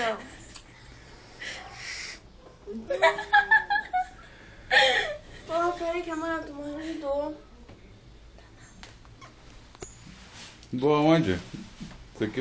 Não. Porra, peraí que a mãe tô morrendo de dor. Boa onde? Isso aqui vai